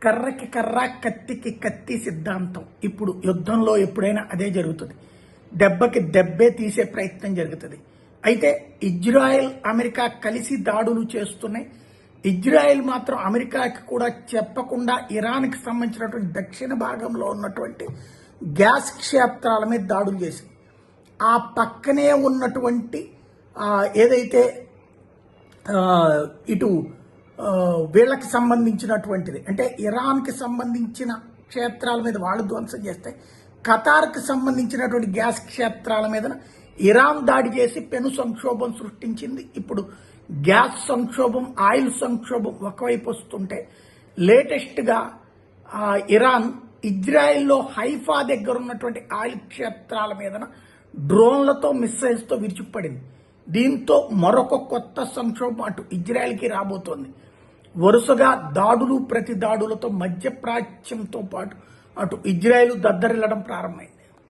కర్రకి కర్ర, కత్తికి కత్తి సిద్ధాంతం. ఇప్పుడు యుద్ధంలో ఎప్పుడైనా అదే జరుగుతుంది. దెబ్బకి దెబ్బే తీసే ప్రయత్నం జరుగుతుంది. అయితే ఇజ్రాయెల్, అమెరికా కలిసి దాడులు చేస్తున్నాయి. ఇజ్రాయెల్ మాత్రం అమెరికాకి కూడా చెప్పకుండా ఇరాన్కి సంబంధించినటువంటి దక్షిణ భాగంలో ఉన్నటువంటి గ్యాస్ క్షేత్రాల మీద దాడులు చేసింది. ఆ పక్కనే ఉన్నటువంటి ఏదైతే ఇటు వీళ్ళకి సంబంధించినటువంటిది అంటే ఇరాన్కి సంబంధించిన క్షేత్రాల మీద వాళ్ళు ధ్వంసం చేస్తే, ఖతార్కి సంబంధించినటువంటి గ్యాస్ క్షేత్రాల మీద ఇరాన్ దాడి చేసి పెను సంక్షోభం సృష్టించింది. ఇప్పుడు గ్యాస్ సంక్షోభం, ఆయిల్ సంక్షోభం ఒకవైపు వస్తుంటే, లేటెస్ట్గా ఇరాన్ ఇజ్రాయెల్లో హైఫా దగ్గర ఉన్నటువంటి ఆయిల్ క్షేత్రాల మీద డ్రోన్లతో, మిస్సైల్స్తో విరుచుకుపడింది. దీంతో మరొక కొత్త సంక్షోభం అటు ఇజ్రాయెల్కి రాబోతోంది. వరుసగా దాడులు, ప్రతి దాడులతో మధ్యప్రాచ్యంతో పాటు అటు ఇజ్రాయెల్ దద్దరిల్లడం ప్రారంభమైంది.